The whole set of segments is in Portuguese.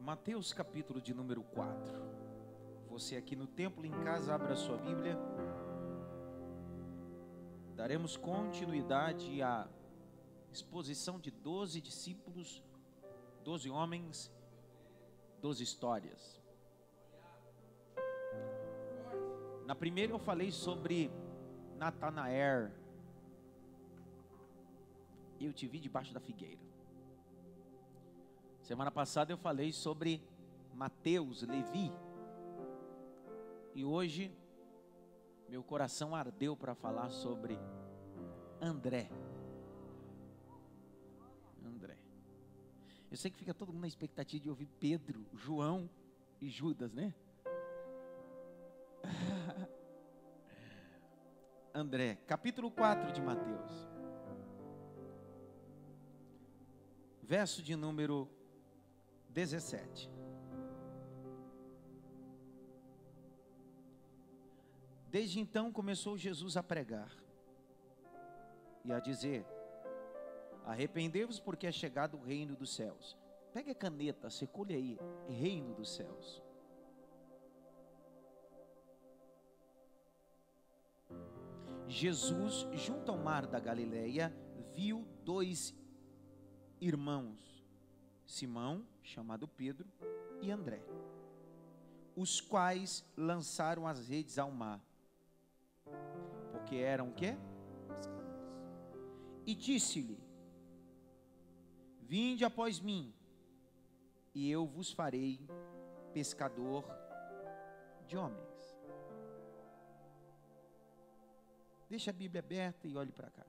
Mateus capítulo de número 4. Você aqui no templo, em casa, abra a sua Bíblia. Daremos continuidade à exposição de 12 discípulos, 12 homens, 12 histórias. Na primeira eu falei sobre Natanael. Eu te vi debaixo da figueira. Semana passada eu falei sobre Mateus, Levi. E hoje meu coração ardeu para falar sobre André. Eu sei que fica todo mundo na expectativa de ouvir Pedro, João e Judas, né? André, capítulo 4 de Mateus. Verso de número 17. Desde então começou Jesus a pregar e a dizer: arrependei-vos, porque é chegado o reino dos céus. Pega a caneta, circule aí, reino dos céus. Jesus, junto ao mar da Galileia, viu dois irmãos, Simão, chamado Pedro, e André, os quais lançaram as redes ao mar, porque eram o quê? E disse-lhe: vinde após mim, e eu vos farei pescador de homens. Deixa a Bíblia aberta e olhe para cá.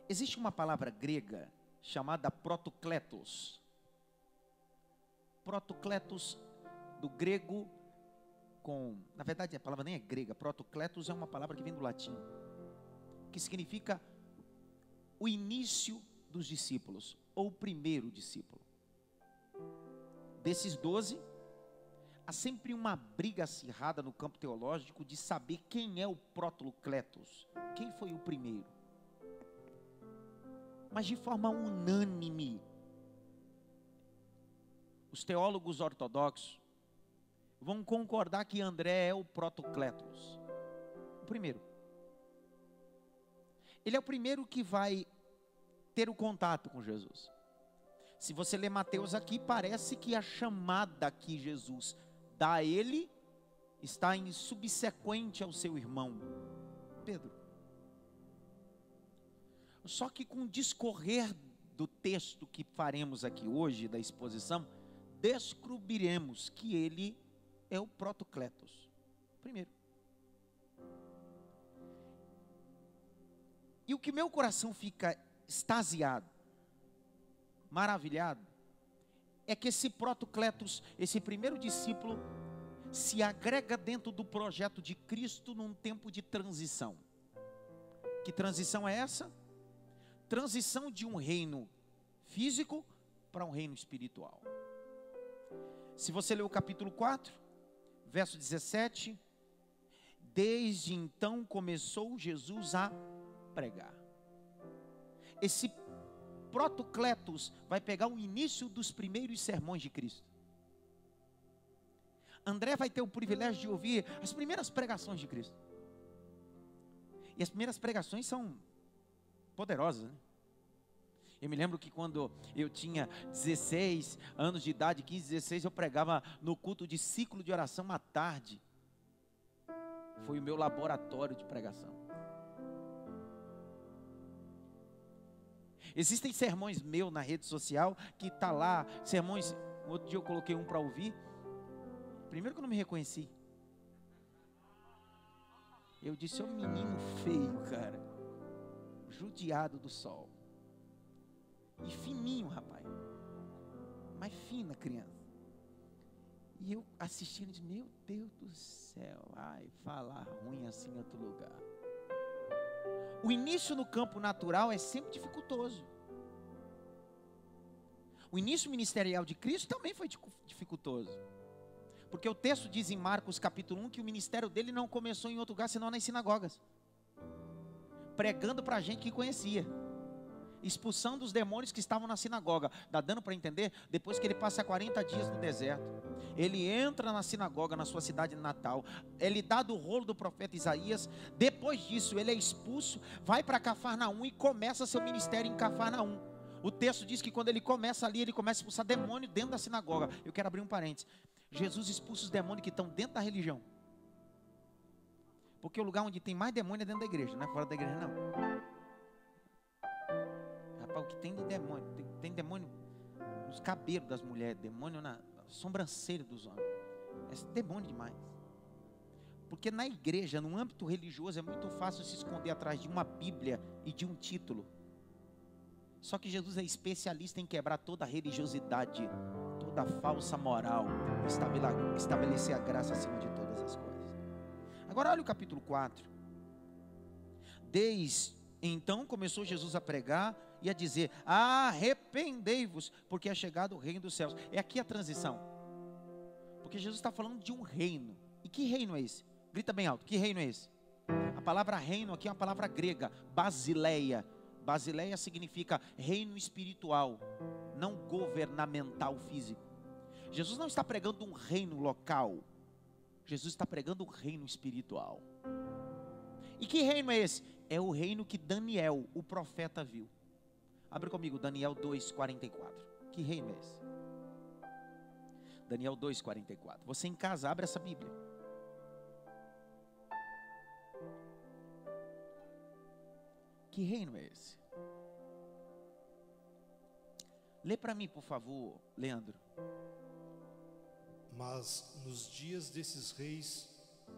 Existe uma palavra grega chamada protokletos. Protokletos, do grego, na verdade a palavra nem é grega. Protokletos é uma palavra que vem do latim, que significa o início dos discípulos, ou o primeiro discípulo. Desses 12, há sempre uma briga acirrada no campo teológico de saber quem é o protokletos, quem foi o primeiro. Mas de forma unânime, os teólogos ortodoxos vão concordar que André é o protokletos, o primeiro. Ele é o primeiro que vai ter o contato com Jesus. Se você ler Mateus aqui, parece que a chamada que Jesus dá a ele está em subsequente ao seu irmão Pedro. Só que com o discorrer do texto que faremos aqui hoje, da exposição, descobriremos que ele é o protokletos, primeiro. E o que meu coração fica extasiado, maravilhado, é que esse protokletos, esse primeiro discípulo, se agrega dentro do projeto de Cristo num tempo de transição. Que transição é essa? Transição de um reino físico para um reino espiritual. Se você ler o capítulo 4, verso 17, desde então começou Jesus a pregar. Esse protokletos vai pegar o início dos primeiros sermões de Cristo. André vai ter o privilégio de ouvir as primeiras pregações de Cristo. E as primeiras pregações são poderosas, né? Eu me lembro que quando eu tinha 16 anos de idade, 15, 16, eu pregava no culto de ciclo de oração à tarde. Foi o meu laboratório de pregação. Existem sermões meus na rede social, que está lá, sermões, outro dia eu coloquei um para ouvir. Primeiro que eu não me reconheci. Eu disse: ô menino feio, cara, judiado do sol. E fininho, rapaz. Mas fina criança. E eu assistindo, disse: meu Deus do céu, ai, falar ruim assim em outro lugar. O início no campo natural é sempre dificultoso. O início ministerial de Cristo também foi dificultoso. Porque o texto diz em Marcos capítulo 1 que o ministério dele não começou em outro lugar senão nas sinagogas, pregando para gente que conhecia. expulsando os demônios que estavam na sinagoga. Dá dando para entender? Depois que ele passa 40 dias no deserto, ele entra na sinagoga, na sua cidade natal, ele dá do rolo do profeta Isaías. Depois disso ele é expulso, vai para Cafarnaum e começa seu ministério em Cafarnaum. O texto diz que quando ele começa ali, ele começa a expulsar demônio dentro da sinagoga. Eu quero abrir um parênteses. Jesus expulsa os demônios que estão dentro da religião. Porque o lugar onde tem mais demônio é dentro da igreja, não é fora da igreja não. Rapaz, o que tem de demônio? Tem demônio nos cabelos das mulheres, demônio na sobrancelha dos homens. É demônio demais. Porque na igreja, no âmbito religioso, é muito fácil se esconder atrás de uma Bíblia e de um título. Só que Jesus é especialista em quebrar toda a religiosidade, toda a falsa moral, estabelecer a graça acima de todas as coisas. Agora olha o capítulo 4. Desde então começou Jesus a pregar e a dizer: arrependei-vos, porque é chegado o reino dos céus. É aqui a transição. Porque Jesus está falando de um reino. E que reino é esse? Grita bem alto, que reino é esse? A palavra reino aqui é uma palavra grega, basileia. Basileia significa reino espiritual, não governamental físico. Jesus não está pregando um reino local. Jesus está pregando um reino espiritual. E que reino é esse? É o reino que Daniel, o profeta, viu. Abre comigo, Daniel 2:44. Que reino é esse? Daniel 2:44. Você em casa, abre essa Bíblia. Que reino é esse? Lê para mim, por favor, Leandro. Mas nos dias desses reis,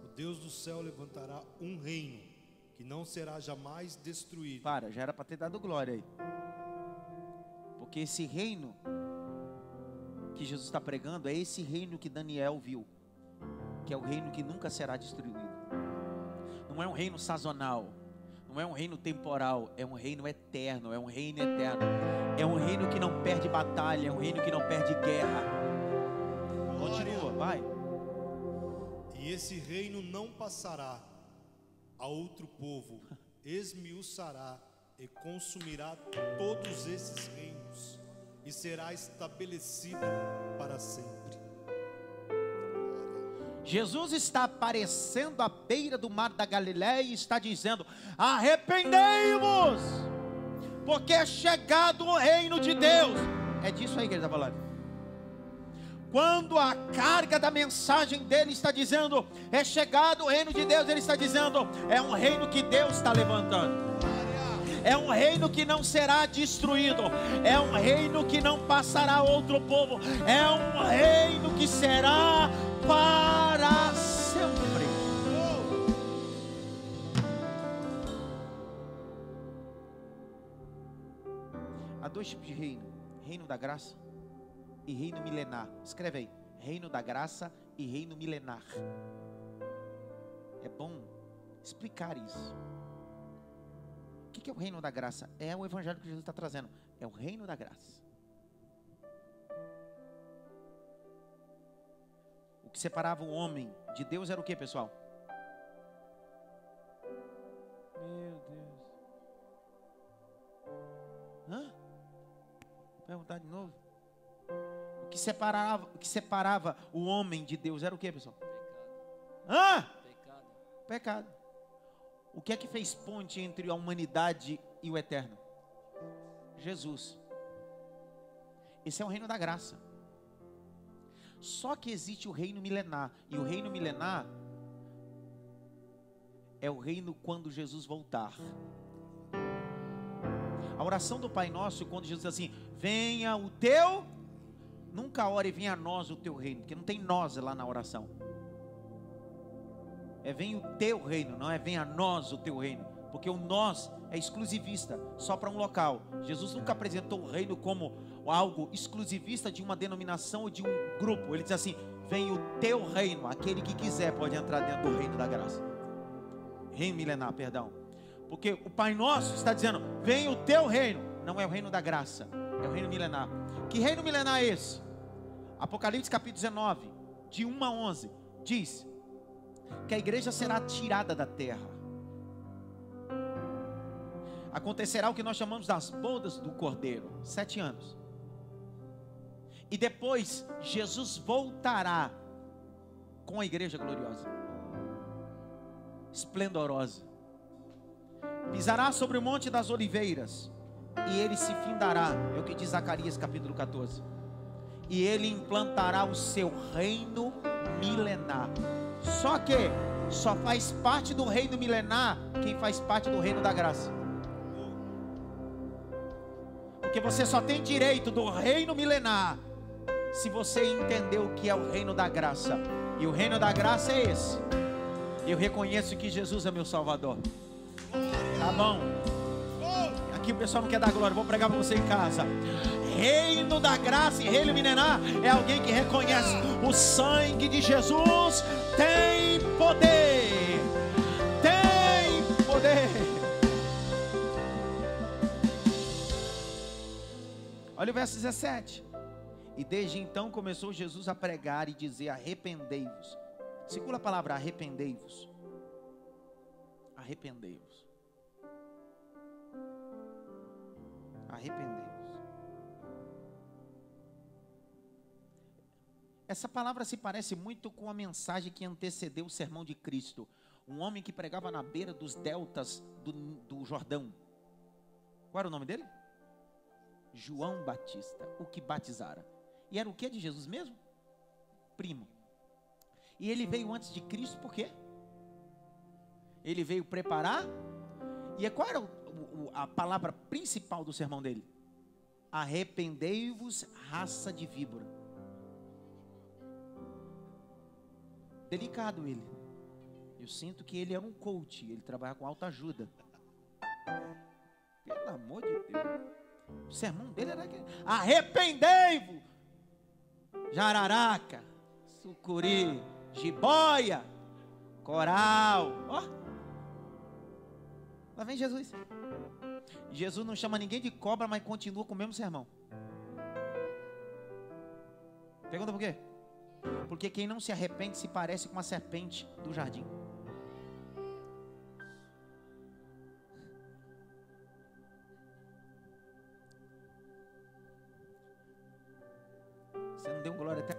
o Deus do céu levantará um reino que não será jamais destruído. Já era para ter dado glória aí. Porque esse reino que Jesus está pregando é esse reino que Daniel viu, que é o reino que nunca será destruído. Não é um reino sazonal, não é um reino temporal, é um reino eterno, é um reino eterno. É um reino que não perde batalha, é um reino que não perde guerra. Continua, vai. E esse reino não passará a outro povo, esmiuçará e consumirá todos esses reinos, e será estabelecido para sempre. Jesus está aparecendo à beira do mar da Galileia e está dizendo: arrependei-vos, porque é chegado o reino de Deus. É disso aí que ele está falando. Quando a carga da mensagem dele está dizendo: é chegado o reino de Deus, ele está dizendo: é um reino que Deus está levantando. É um reino que não será destruído. É um reino que não passará a outro povo. É um reino que será para sempre. Há dois tipos de reino: reino da graça e reino milenar. Escreve aí: reino da graça e reino milenar. É bom explicar isso. O que é o reino da graça? É o evangelho que Jesus está trazendo. É o reino da graça. O que separava o homem de Deus era o que, pessoal? Meu Deus. Vou perguntar de novo. O que separava o homem de Deus era o que, pessoal? Pecado. O que é que fez ponte entre a humanidade e o eterno? Jesus. Esse é o reino da graça. Só que existe o reino milenar. E o reino milenar é o reino quando Jesus voltar. A oração do Pai Nosso, quando Jesus diz assim: venha o teu, nunca ore venha a nós o teu reino, porque não tem nós lá na oração. É venha o teu reino, não é venha a nós o teu reino, porque o nós é exclusivista, só para um local. Jesus nunca apresentou o reino como algo exclusivista de uma denominação ou de um grupo. Ele diz assim: venha o teu reino, aquele que quiser pode entrar dentro do reino da graça. Reino milenar, perdão. Porque o Pai Nosso está dizendo: venha o teu reino, não é o reino da graça, é o reino milenar. Que reino milenar é esse? Apocalipse capítulo 19, de 1 a 11, diz que a igreja será tirada da terra. acontecerá o que nós chamamos das bodas do Cordeiro, 7 anos. E depois Jesus voltará com a igreja gloriosa, esplendorosa. Pisará sobre o monte das oliveiras, e ele se findará, é o que diz Zacarias capítulo 14. E ele implantará o seu reino milenar. Só que só faz parte do reino milenar quem faz parte do reino da graça. Porque você só tem direito do reino milenar se você entender o que é o reino da graça. E o reino da graça é esse: eu reconheço que Jesus é meu Salvador. Tá bom? Aqui o pessoal não quer dar glória, vou pregar para você em casa. Reino da graça e reino milenar é alguém que reconhece o sangue de Jesus tem poder. Tem poder. Olha o verso 17. E desde então começou Jesus a pregar e dizer: arrependei-vos. Segura a palavra arrependei-vos. Arrependei-vos. Arrependei-vos. Essa palavra se parece muito com a mensagem que antecedeu o sermão de Cristo. Um homem que pregava na beira dos deltas do Jordão. Qual era o nome dele? João Batista, o que batizara. E era o que de Jesus mesmo? Primo. E ele veio antes de Cristo por quê? Ele veio preparar. E qual era a palavra principal do sermão dele? Arrependei-vos, raça de víbora. Delicado ele. Eu sinto que ele era um coach. Ele trabalha com autoajuda. Pelo amor de Deus. O sermão dele era aquele: arrependei-vos, jararaca, sucuri, jiboia, coral. Ó, lá vem Jesus. Jesus não chama ninguém de cobra, mas continua com o mesmo sermão. Pergunta por quê? Porque quem não se arrepende se parece com uma serpente do jardim. Você não deu glória até...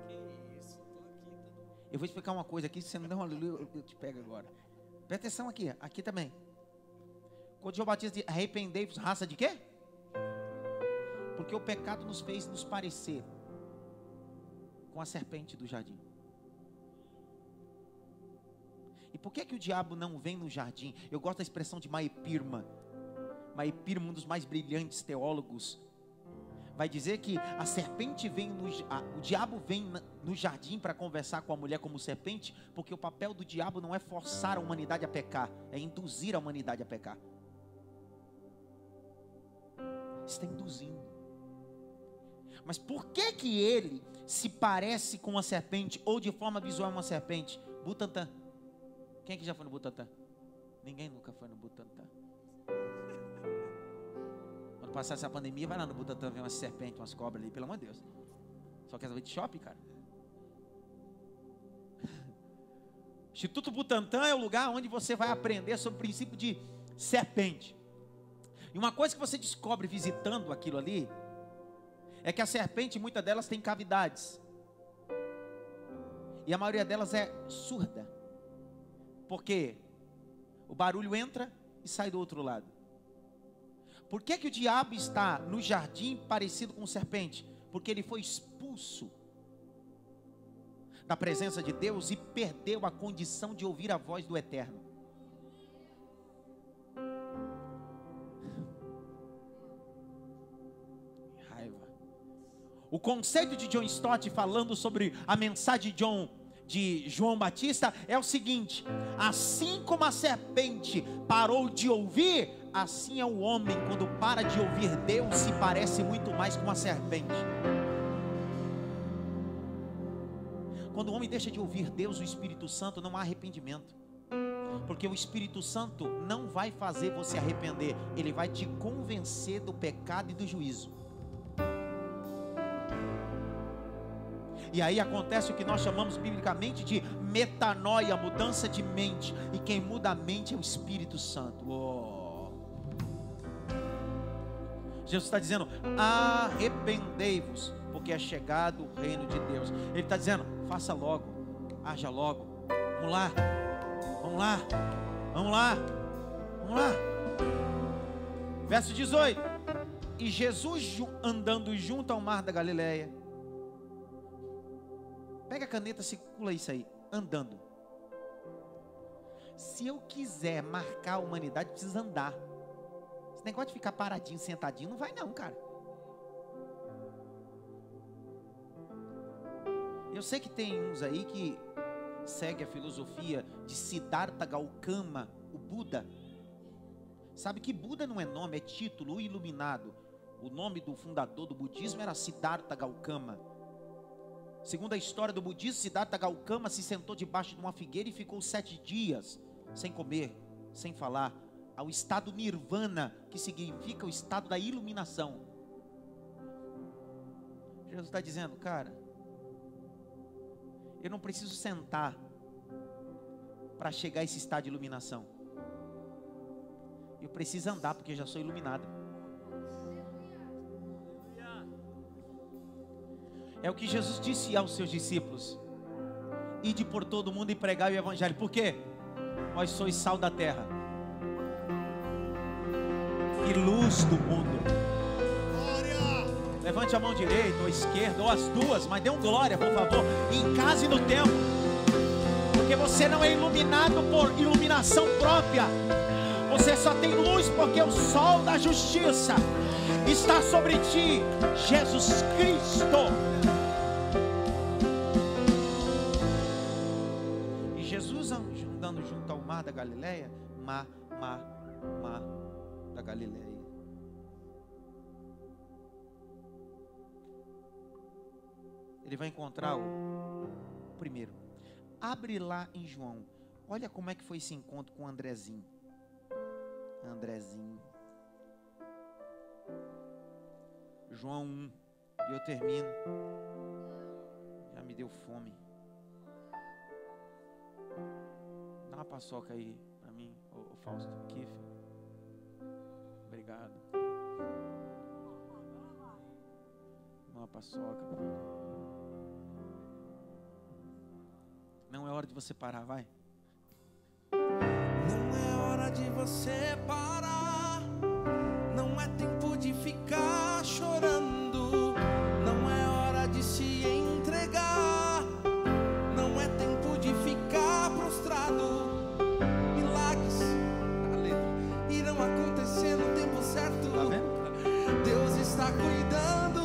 Que isso, tô aqui. Eu vou explicar uma coisa aqui, se você não der um aleluia, eu te pego agora. Presta atenção aqui, aqui também. Quando João Batista diz: arrependei-vos, raça de quê? Porque o pecado nos fez nos parecer com a serpente do jardim. E por que o diabo não vem no jardim? Eu gosto da expressão de Maepirma. Maepirma, um dos mais brilhantes teólogos, vai dizer que a serpente vem o diabo vem no jardim para conversar com a mulher como serpente, porque o papel do diabo não é forçar a humanidade a pecar, é induzir a humanidade a pecar. Está induzindo. Mas por que ele se parece com uma serpente, ou de forma visual uma serpente? Butantã. Quem é que já foi no Butantã? Ninguém nunca foi no Butantã. Quando passar essa pandemia, vai lá no Butantã ver umas serpentes, umas cobras ali, pelo amor de Deus. Só quer saber de shopping, cara? Instituto Butantã é o lugar onde você vai aprender sobre o princípio de serpente. E uma coisa que você descobre visitando aquilo ali é que a serpente, muitas delas têm cavidades. E a maioria delas é surda. Porque o barulho entra e sai do outro lado. Por que o diabo está no jardim parecido com serpente? Porque ele foi expulso da presença de Deus e perdeu a condição de ouvir a voz do Eterno. O conceito de John Stott, falando sobre a mensagem de João Batista, é o seguinte: assim como a serpente parou de ouvir, assim é o homem, quando para de ouvir Deus, se parece muito mais com uma serpente. Quando o homem deixa de ouvir Deus, o Espírito Santo, não há arrependimento. Porque o Espírito Santo não vai fazer você arrepender, ele vai te convencer do pecado e do juízo. E aí acontece o que nós chamamos biblicamente de metanoia, mudança de mente. E quem muda a mente é o Espírito Santo. Jesus está dizendo: arrependei-vos, porque é chegado o reino de Deus. Ele está dizendo: faça logo, haja logo. Vamos lá, vamos lá, vamos lá, vamos lá. Verso 18: e Jesus andando junto ao mar da Galileia. Pega a caneta, circula isso aí. Andando. Se eu quiser marcar a humanidade, precisa andar. Esse negócio de ficar paradinho, sentadinho, não vai não, cara. Eu sei que tem uns aí que segue a filosofia de Siddhartha Gautama, o Buda. Sabe que Buda não é nome, é título, o iluminado. O nome do fundador do budismo era Siddhartha Gautama. Segundo a história do budismo, Siddhartha Gautama se sentou debaixo de uma figueira e ficou 7 dias sem comer, sem falar, ao estado nirvana, que significa o estado da iluminação. Jesus está dizendo: cara, eu não preciso sentar para chegar a esse estado de iluminação. Eu preciso andar, porque já sou iluminado. É o que Jesus disse aos seus discípulos: ide por todo mundo e pregai o evangelho. Por quê? Vós sois sal da terra e luz do mundo. Glória! Levante a mão direita ou esquerda, ou as duas, mas dê um glória, por favor, em casa e no templo. Porque você não é iluminado por iluminação própria. Você só tem luz porque o sol da justiça está sobre ti, Jesus Cristo. E Jesus andando junto ao mar da Galileia, mar da Galileia. Ele vai encontrar o primeiro. Abre lá em João. Olha como é que foi esse encontro com o Andrezinho. João 1. E eu termino. Já me deu fome. Dá uma paçoca aí pra mim, o Fausto Kiff. Obrigado. Uma paçoca. Não é hora de você parar, vai. Não é hora de você parar. Não é tempo de ficar chorando. Não é hora de se entregar. Não é tempo de ficar prostrado. Milagres irão acontecer no tempo certo. Tá vendo? Deus está cuidando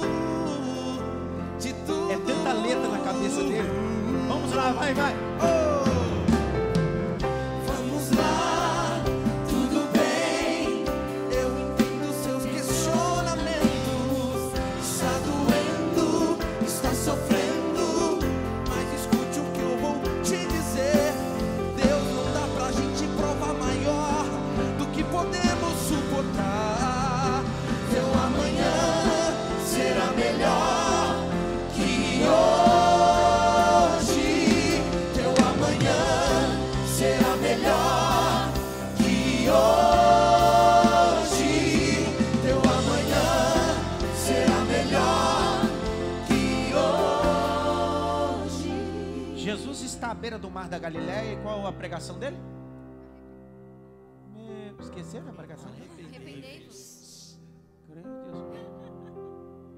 de tudo. É tanta letra na cabeça dele. Vamos lá, vai. Vamos lá, tudo bem. Eu entendo seus questionamentos. Está doendo, está sofrendo, mas escute o que eu vou te dizer. Deus não dá pra gente prova maior do que podemos suportar. Teu amanhã será melhor que hoje. Será melhor que hoje. Teu amanhã será melhor que hoje. Jesus está à beira do mar da Galileia. E qual a pregação dele? Esqueceram a pregação? Arrependei-vos.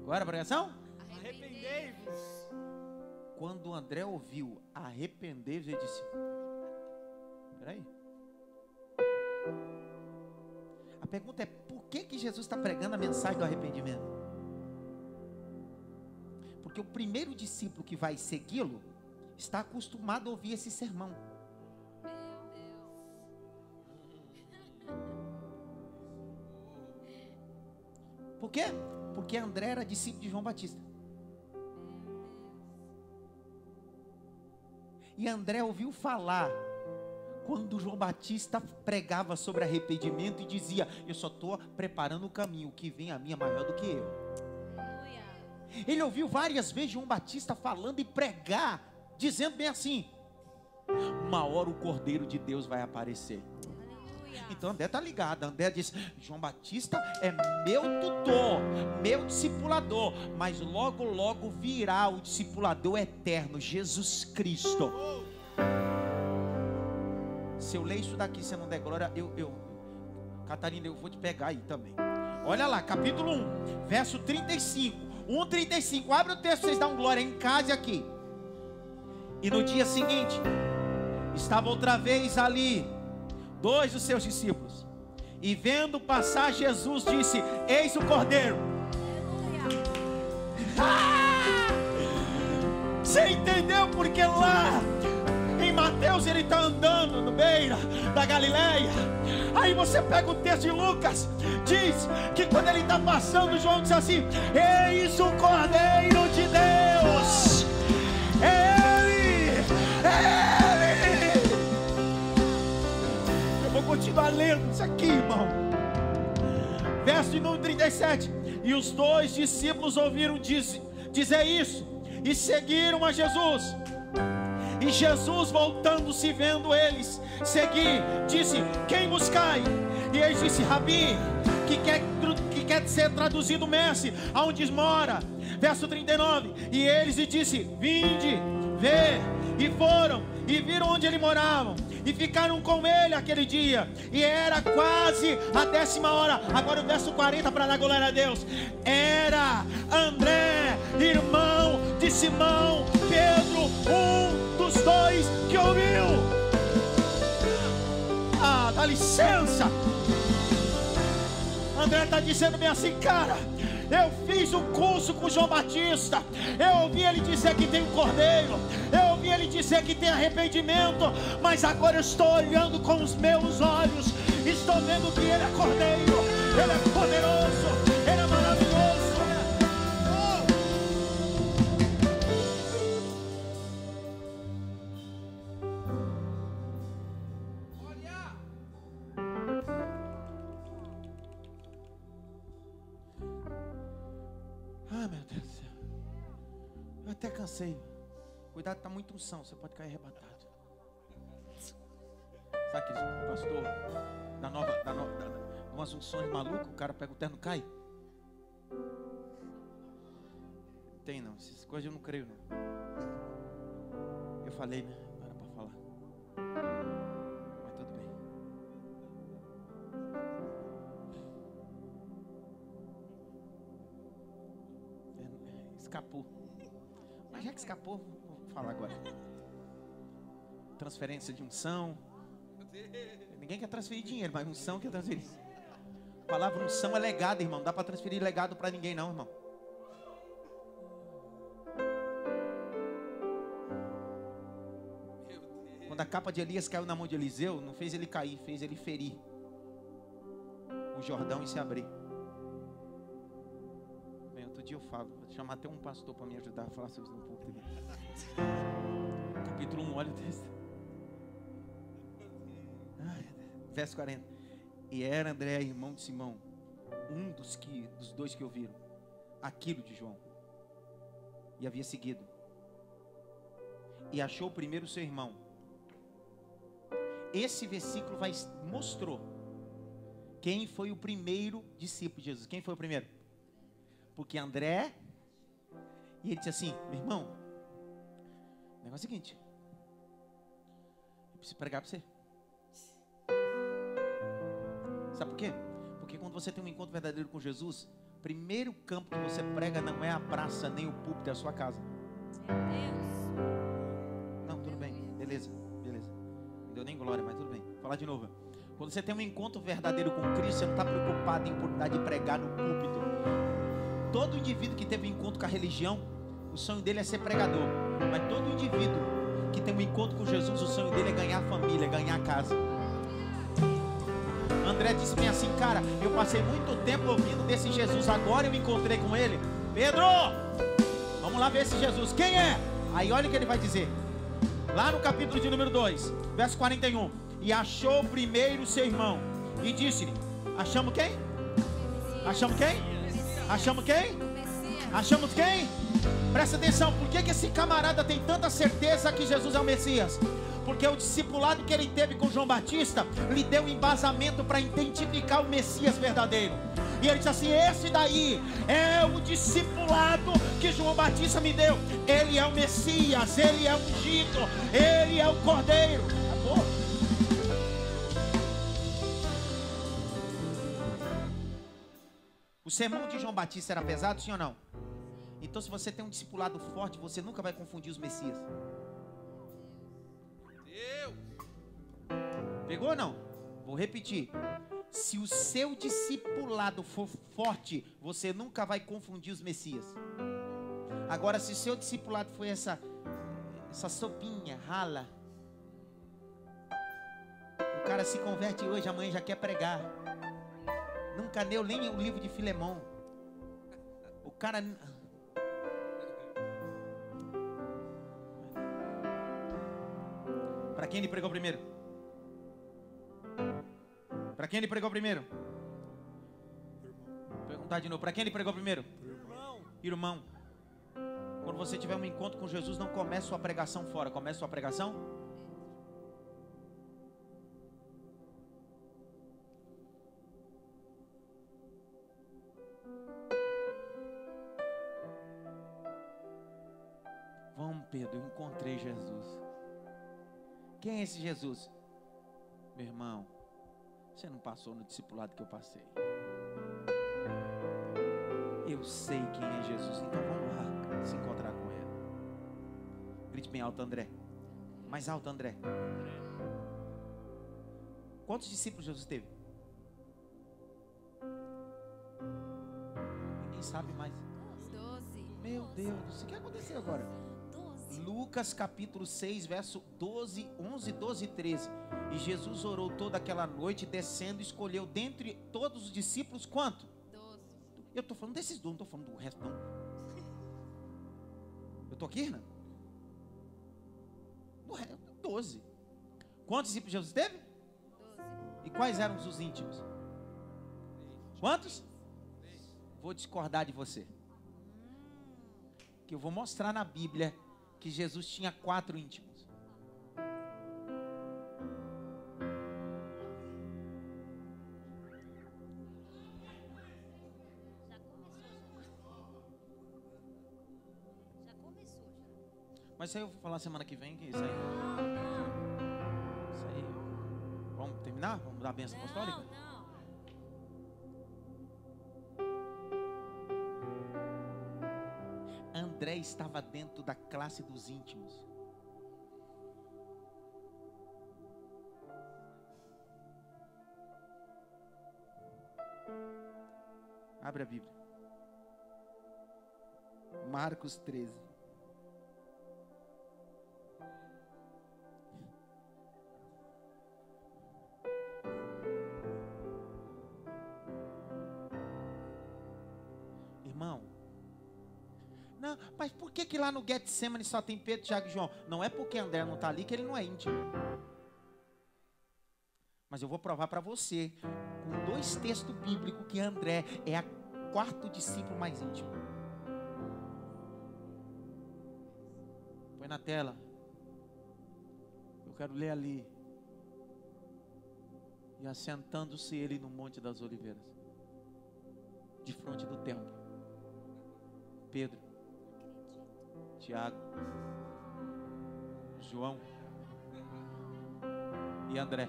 Qual era a pregação? Arrependei-vos. Quando André ouviu arrependei-vos, ele disse: peraí. A pergunta é: por que Jesus está pregando a mensagem do arrependimento? Porque o primeiro discípulo que vai segui-lo está acostumado a ouvir esse sermão. Por quê? Porque André era discípulo de João Batista. E André ouviu falar quando João Batista pregava sobre arrependimento e dizia: eu só estou preparando o caminho, o que vem a mim é maior do que eu. Aleluia. Ele ouviu várias vezes João Batista falando e pregar, dizendo bem assim: uma hora o Cordeiro de Deus vai aparecer. Aleluia. Então André está ligado. André diz: João Batista é meu tutor, meu discipulador, mas logo, logo virá o discipulador eterno, Jesus Cristo. Se eu ler isso daqui, você não der glória, Catarina, eu vou te pegar aí também. Olha lá, capítulo 1, verso 35. 1:35. Abre o texto, vocês dão glória em casa e aqui. E no dia seguinte, estava outra vez ali 2 dos seus discípulos, e vendo passar Jesus, disse: eis o Cordeiro. Você entendeu? Porque lá em Mateus ele está andando no beira da Galileia. Aí você pega o texto de Lucas, diz que quando ele está passando, João diz assim: eis o Cordeiro de Deus. É Ele. Eu vou continuar lendo isso aqui, irmão. Verso de número 37. E os 2 discípulos ouviram dizer isso, e seguiram a Jesus. E Jesus, voltando-se, vendo eles seguir, disse: quem buscai? E eles disse: Rabi, que quer ser traduzido mestre, aonde mora. Verso 39. E eles lhe disse: vinde, vê. E foram, e viram onde ele morava, e ficaram com ele aquele dia. E era quase a 10ª hora. Agora o verso 40 para dar glória a Deus. Era André, irmão de Simão Pedro, dos 2 que ouviu. Dá licença. André está dizendo bem assim: cara, eu fiz um curso com João Batista, eu ouvi ele dizer que tem um cordeiro, eu ouvi ele dizer que tem arrependimento, mas agora eu estou olhando com os meus olhos, estou vendo que ele é cordeiro, ele é poderoso, ele é maravilhoso. Meu Deus do céu, eu até cansei. Cuidado, está muito unção, você pode cair arrebatado. Sabe aquele pastor umas unções malucas, o cara pega o terno e cai? Tem não, essas coisas eu não creio não. Eu falei, né? Não era para falar, mas tudo bem. Escapou. Mas já que escapou, vou falar agora. Transferência de unção. Ninguém quer transferir dinheiro, mas unção quer transferir. A palavra unção é legado, irmão. Não dá para transferir legado para ninguém não, irmão. Quando a capa de Elias caiu na mão de Eliseu, não fez ele cair, fez ele ferir o Jordão e se abrir. Outro dia eu falo, vou chamar até um pastor para me ajudar a falar sobre isso no púlpito. Capítulo 1, olha o texto. Verso 40. E era André, irmão de Simão, dos 2 que ouviram aquilo de João, e havia seguido, e achou primeiro seu irmão. Esse versículo mostrou quem foi o primeiro discípulo de Jesus. Quem foi o primeiro? Porque André, e ele disse assim: meu irmão, o negócio é o seguinte, eu preciso pregar para você. Sabe por quê? Porque quando você tem um encontro verdadeiro com Jesus, o primeiro campo que você prega não é a praça, nem o púlpito, é a sua casa. Não, tudo bem, beleza. Não deu nem glória, mas tudo bem. Vou falar de novo. Quando você tem um encontro verdadeiro com Cristo, você não está preocupado em oportunidade de pregar no púlpito. Todo indivíduo que teve um encontro com a religião, o sonho dele é ser pregador. Mas todo indivíduo que tem um encontro com Jesus, o sonho dele é ganhar família, ganhar casa. André disse bem assim: cara, eu passei muito tempo ouvindo desse Jesus, agora eu encontrei com ele. Pedro, vamos lá ver esse Jesus, quem é? Aí olha o que ele vai dizer, lá no capítulo de número 2, verso 41. E achou primeiro seu irmão, e disse-lhe: achamos quem? Achamos quem? Achamos quem? Achamos quem? Presta atenção, por que esse camarada tem tanta certeza que Jesus é o Messias? Porque o discipulado que ele teve com João Batista lhe deu embasamento para identificar o Messias verdadeiro. E ele disse assim: esse daí é o discipulado que João Batista me deu. Ele é o Messias, ele é o ungido, ele é o Cordeiro. Acabou. O sermão de João Batista era pesado, sim ou não? Então, se você tem um discipulado forte, você nunca vai confundir os Messias. Pegou ou não? Vou repetir. Se o seu discipulado for forte, você nunca vai confundir os Messias. Agora, se o seu discipulado for essa sopinha rala, o cara se converte hoje, amanhã já quer pregar. Nunca leu nem o livro de Filemão. O cara... Para quem ele pregou primeiro? Para quem ele pregou primeiro? Vou perguntar de novo. Para quem ele pregou primeiro? Irmão. Quando você tiver um encontro com Jesus, não comece sua pregação fora. Comece sua pregação. Vamos, Pedro, eu encontrei Jesus. Quem é esse Jesus? Meu irmão, você não passou no discipulado que eu passei. Eu sei quem é Jesus, então vamos lá se encontrar com ele. Grite bem alto, André. Mais alto, André. Quantos discípulos Jesus teve? Ninguém sabe mais. 12. Meu Deus, o que aconteceu agora? 12. Lucas capítulo 6, verso 11, 12 e 13. E Jesus orou toda aquela noite, descendo, escolheu dentre todos os discípulos quanto? 12. Eu estou falando desses 12, não estou falando do resto não. Eu estou aqui, Renan? 12. Quantos discípulos Jesus teve? 12. E quais eram os íntimos? Quantos? Vou discordar de você. Que eu vou mostrar na Bíblia que Jesus tinha 4 íntimos. Já começou. Mas isso aí eu vou falar semana que vem. Que isso aí. Isso aí. Vamos terminar? Vamos dar a bênção apostólica? Não. André estava dentro da classe dos íntimos. Abre a Bíblia. Marcos 13. Irmão, não, mas por que lá no Getsemane só tem Pedro, Tiago e João? Não é porque André não está ali que ele não é íntimo. Mas eu vou provar para você, com 2 textos bíblicos, que André é a 4º discípulo mais íntimo. Põe na tela. Eu quero ler ali. E assentando-se ele no Monte das Oliveiras, de frente do templo, Pedro, Tiago, João e André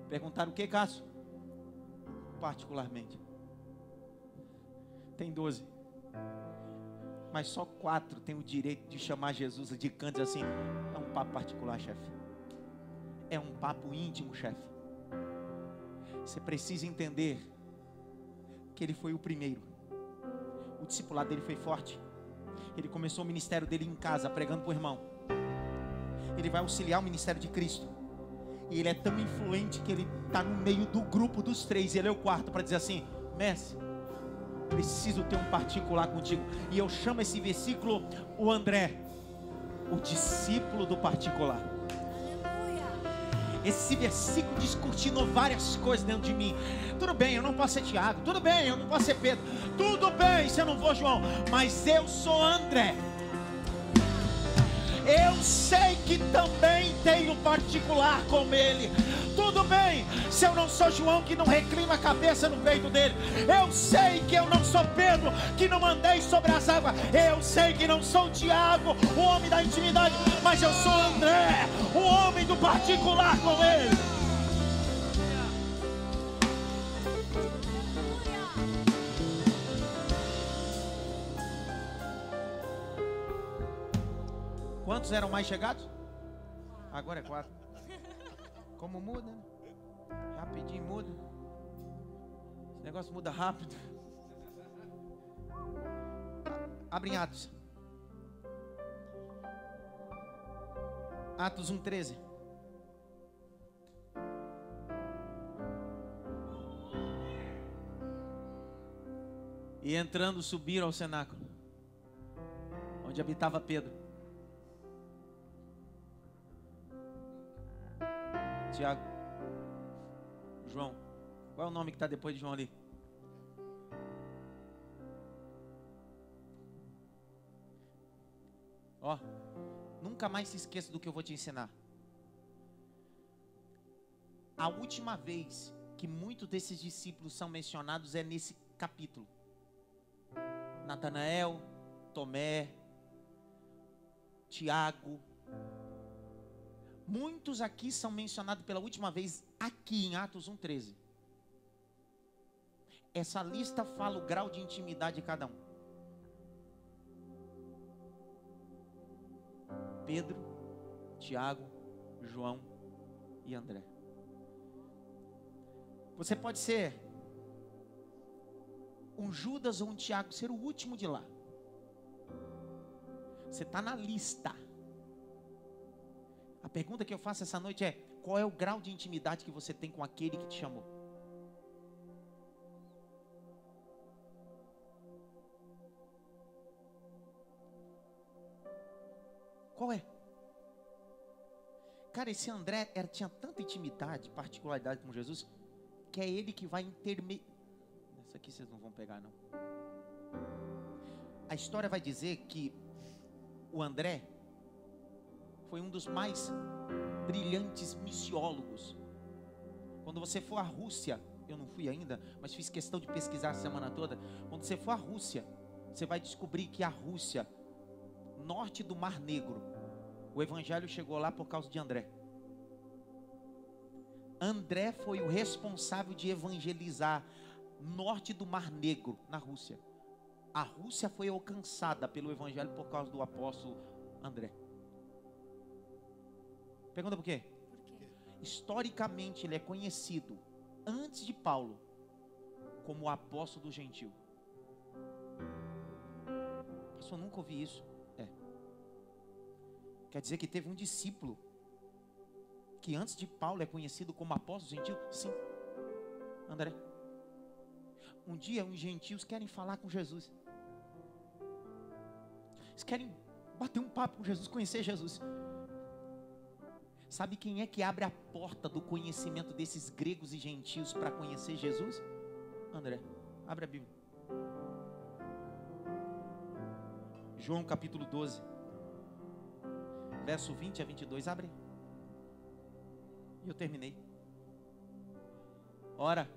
perguntaram: o que, Cássio? Particularmente, tem 12, mas só 4 têm o direito de chamar Jesus de canto assim: é um papo particular, chefe. É um papo íntimo, chefe. Você precisa entender que ele foi o primeiro. O discipulado dele foi forte. Ele começou o ministério dele em casa, pregando para o irmão. Ele vai auxiliar o ministério de Cristo. E ele é tão influente que ele está no meio do grupo dos 3. E ele é o 4 para dizer assim: mestre, preciso ter um particular contigo. E eu chamo esse versículo o André, o discípulo do particular. Esse versículo descortinou várias coisas dentro de mim. Tudo bem, eu não posso ser Tiago. Tudo bem, eu não posso ser Pedro. Tudo bem, se eu não vou João. Mas eu sou André. eu sei que também tenho particular com Ele. Tudo bem, se eu não sou João que não reclina a cabeça no peito dele. Eu sei que eu não sou Pedro que não andei sobre as águas. Eu sei que não sou Tiago, o homem da intimidade, mas eu sou André, o homem do particular com Ele. Quantos eram mais chegados? Agora é 4. Como muda, né? Rapidinho muda. Esse negócio muda rápido. Abre em Atos. Atos 1:13. E entrando subiram ao cenáculo, onde habitava Pedro, Tiago, João. Qual é o nome que está depois de João ali? Ó, nunca mais se esqueça do que eu vou te ensinar. A última vez que muitos desses discípulos são mencionados é nesse capítulo. Natanael, Tomé, Tiago. Muitos aqui são mencionados pela última vez aqui em Atos 1:13. Essa lista fala o grau de intimidade de cada um. Pedro, Tiago, João e André. Você pode ser um Judas ou um Tiago, ser o último de lá. Você está na lista. A pergunta que eu faço essa noite é: qual é o grau de intimidade que você tem com aquele que te chamou? Qual é? Cara, esse André tinha tanta intimidade, particularidade com Jesus, que é ele que vai intermediar. Essa aqui vocês não vão pegar, não. A história vai dizer que o André foi um dos mais brilhantes missiólogos. Quando você for à Rússia, eu não fui ainda, mas fiz questão de pesquisar a semana toda. Quando você for à Rússia, você vai descobrir que a Rússia, norte do Mar Negro, o evangelho chegou lá por causa de André. André foi o responsável de evangelizar norte do Mar Negro, na Rússia. A Rússia foi alcançada pelo evangelho por causa do apóstolo André. Pergunta por quê? Historicamente ele é conhecido, antes de Paulo, como o apóstolo do gentil. Pastor, nunca ouvi isso. Quer dizer que teve um discípulo que antes de Paulo é conhecido como apóstolo gentil? Sim, André. Um dia uns gentios querem falar com Jesus. Eles querem bater um papo com Jesus, conhecer Jesus. Sabe quem é que abre a porta do conhecimento desses gregos e gentios para conhecer Jesus? André. Abre a Bíblia. João capítulo 12. Verso 20 a 22, abre. E eu terminei. Ora,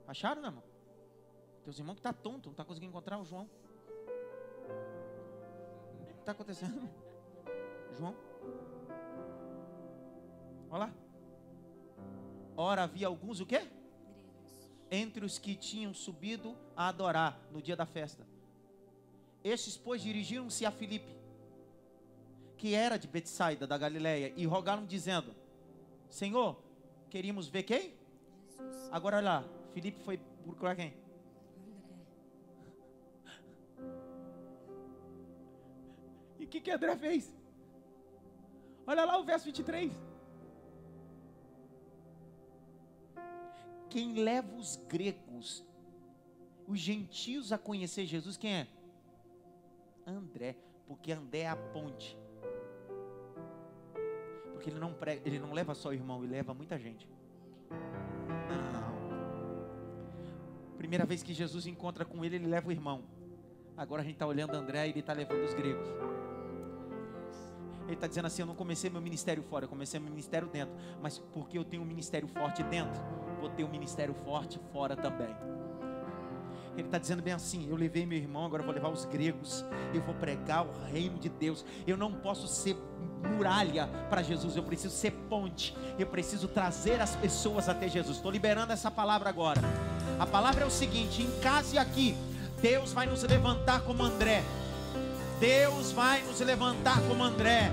acharam, não, irmão? Teus irmãos que tá tonto, não está conseguindo encontrar o João. O que está acontecendo? João? Olha lá. Ora, havia alguns o quê? Gregos. Entre os que tinham subido a adorar no dia da festa. Estes, pois, dirigiram-se a Filipe, que era de Betsaida, da Galileia, e rogaram dizendo: Senhor, queríamos ver quem? Jesus. Agora olha lá, Filipe foi procurar quem? André. E o que André fez? Olha lá o verso 23. Quem leva os gregos, os gentios a conhecer Jesus, quem é? André, porque André é a ponte. Porque ele não leva só o irmão, ele leva muita gente. Não. Primeira vez que Jesus encontra com ele, ele leva o irmão. Agora a gente está olhando André e ele está levando os gregos. Ele está dizendo assim: eu não comecei meu ministério fora, eu comecei meu ministério dentro. Mas porque eu tenho um ministério forte dentro, vou ter um ministério forte fora também. Ele está dizendo bem assim: eu levei meu irmão, agora eu vou levar os gregos. Eu vou pregar o reino de Deus. Eu não posso ser muralha para Jesus, eu preciso ser ponte. Eu preciso trazer as pessoas até Jesus. Estou liberando essa palavra agora. A palavra é o seguinte: em casa e aqui, Deus vai nos levantar como André. Deus vai nos levantar como André,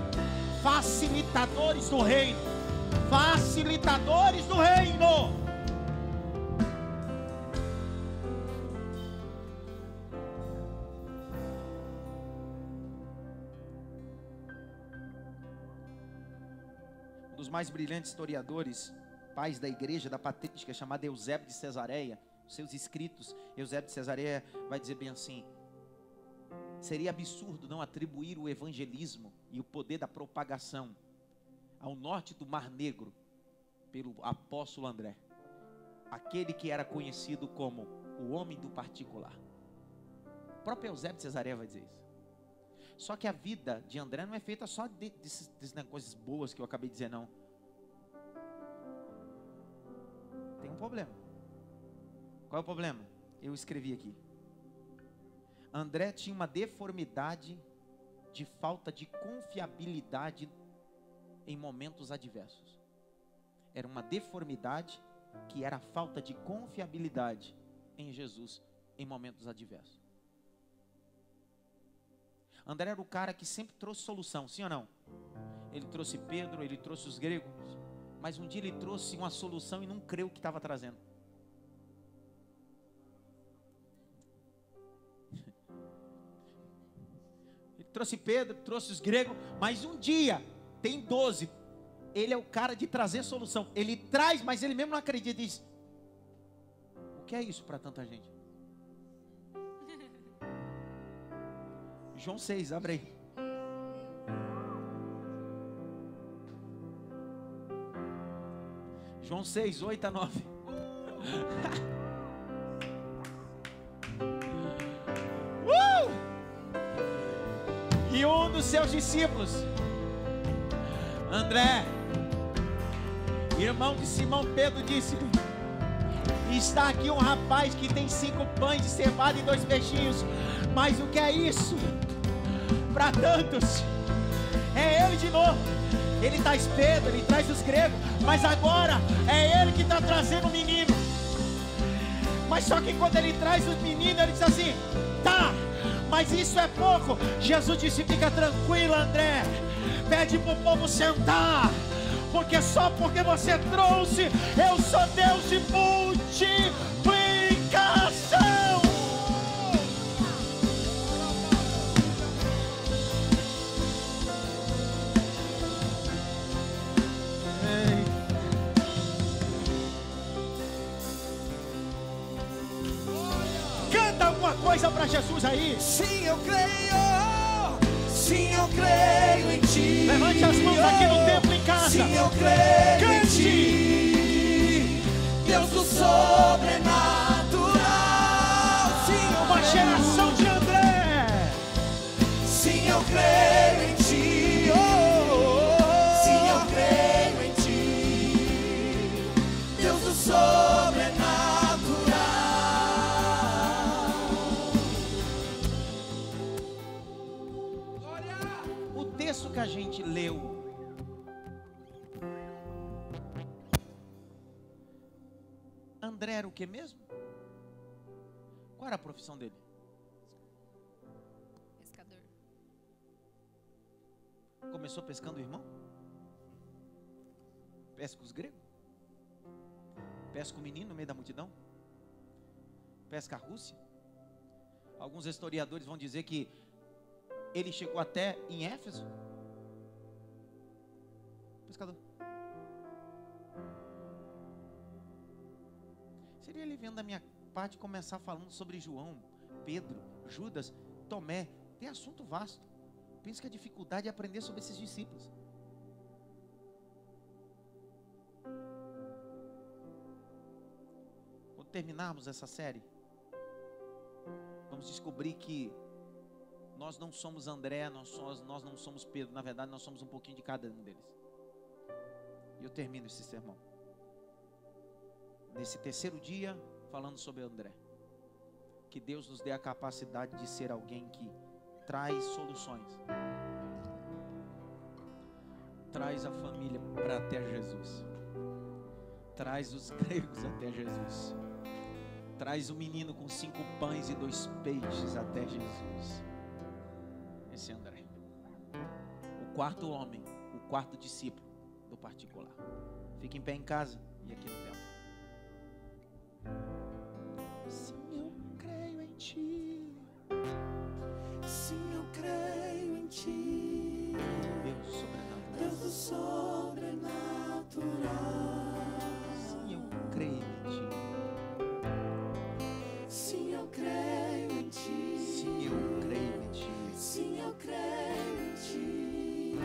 facilitadores do reino. Facilitadores do reino. Um dos mais brilhantes historiadores, pais da igreja, da patrística, chamado Eusébio de Cesareia, seus escritos, Eusébio de Cesareia vai dizer bem assim: seria absurdo não atribuir o evangelismo e o poder da propagação ao norte do Mar Negro pelo apóstolo André, aquele que era conhecido como o homem do particular. O próprio Eusébio de Cesareia vai dizer isso. Só que a vida de André não é feita só dessas coisas boas que eu acabei de dizer, não. Tem um problema. Qual é o problema? Eu escrevi aqui. André tinha uma deformidade de falta de confiabilidade em momentos adversos. Era uma deformidade que era a falta de confiabilidade em Jesus em momentos adversos. André era o cara que sempre trouxe solução, sim ou não? Ele trouxe Pedro, ele trouxe os gregos, mas um dia ele trouxe uma solução e não creu que estava trazendo. Ele trouxe Pedro, trouxe os gregos, mas um dia, tem 12, ele é o cara de trazer solução. Ele traz, mas ele mesmo não acredita e diz: o que é isso para tanta gente? João 6, abre aí. João 6, 8 a 9. E um dos seus discípulos, André, irmão de Simão Pedro, disse-lhe: está aqui um rapaz que tem 5 pães de cevada e 2 peixinhos, mas o que é isso para tantos? É ele de novo. Ele traz Pedro, ele traz os gregos, mas agora é ele que está trazendo o menino. Mas só que quando ele traz os meninos, ele diz assim: tá, mas isso é pouco. Jesus disse: fica tranquilo, André, pede para o povo sentar, porque só porque você trouxe, eu sou Deus de multiplicação. Canta alguma coisa para Jesus aí. Sim, eu creio. Sim, eu creio em ti. Levante as mãos aqui no templo, em casa. Sim, eu creio Cante. em ti, Deus do sobrenatural. Sim, eu Uma geração de André. Sim, eu creio em ti. Sim, eu creio em ti, Deus do sobrenatural. O texto que a gente leu, André era o que mesmo? Qual era a profissão dele? Pescador. Começou pescando o irmão? Pesca os gregos? Pesca o menino no meio da multidão? Pesca a Rússia? Alguns historiadores vão dizer que ele chegou até em Éfeso. Pescador. Seria ele vendo da minha parte começar falando sobre João, Pedro, Judas, Tomé. Tem assunto vasto. Penso que a dificuldade é aprender sobre esses discípulos. Quando terminarmos essa série, vamos descobrir que Nós não somos André, nós não somos Pedro. Na verdade, nós somos um pouquinho de cada um deles. E eu termino esse sermão nesse terceiro dia falando sobre André. Que Deus nos dê a capacidade de ser alguém que traz soluções, traz a família para até Jesus, traz os gregos até Jesus, traz o menino com 5 pães e 2 peixes até Jesus. Esse é André, o quarto homem, o quarto discípulo do particular. Fique em pé em casa e aqui no templo. Sim, eu creio em ti. Sim, eu creio em ti, Deus sobrenatural. Deus do sobrenatural. Sim, eu creio em ti. Sim, eu creio em ti. Sim, eu creio em ti. Sim, eu creio em ti,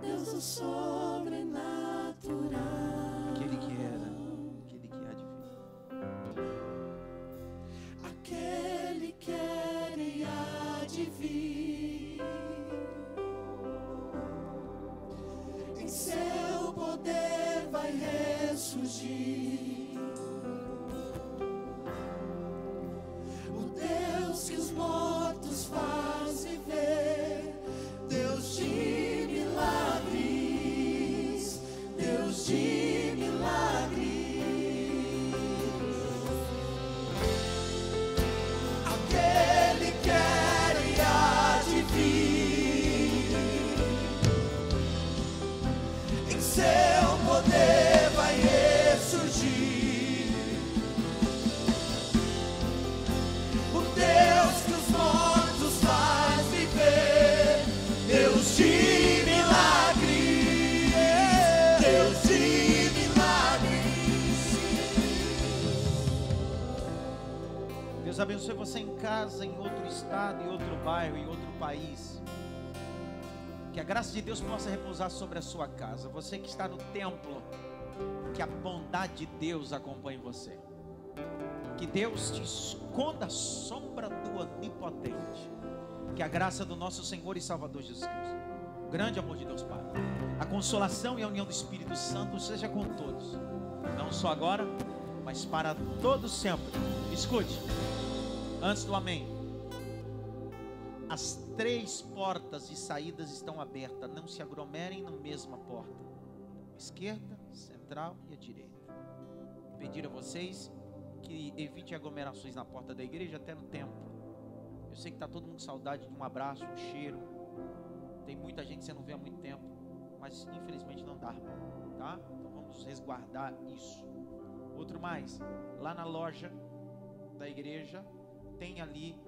Deus do sobrenatural. Aquele que era, aquele que há de vir. Aquele que era e há de vir, em seu poder vai ressurgir. O Deus que os mortos faz viver, Deus de milagres, Deus de milagres. Aquele que era e há de vir, em seu poder vai ressurgir. O Deus que os mortos faz viver, Deus de milagres, Deus de milagres. Deus abençoe você em casa, em outro estado, em outro bairro, em outro país. Que a graça de Deus possa repousar sobre a sua casa. Você que está no templo, que a bondade de Deus acompanhe você. Que Deus te esconda a sombra do Onipotente. Que a graça do nosso Senhor e Salvador Jesus Cristo, o grande amor de Deus Pai, a consolação e a união do Espírito Santo seja com todos, não só agora, mas para todos sempre. Escute, antes do amém, as 3 portas de saídas estão abertas. Não se aglomerem na mesma porta, esquerda, central e a direita. Pedir a vocês que evite aglomerações na porta da igreja, até no templo. Eu sei que está todo mundo com saudade de um abraço, um cheiro. Tem muita gente que você não vê há muito tempo, mas infelizmente não dá, tá? Então vamos resguardar isso. Outro mais, lá na loja da igreja tem ali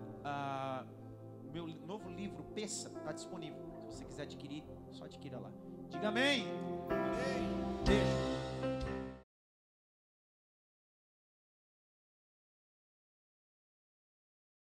o meu novo livro Peça, está disponível. Se você quiser adquirir, só adquira lá. Diga amém. Amém.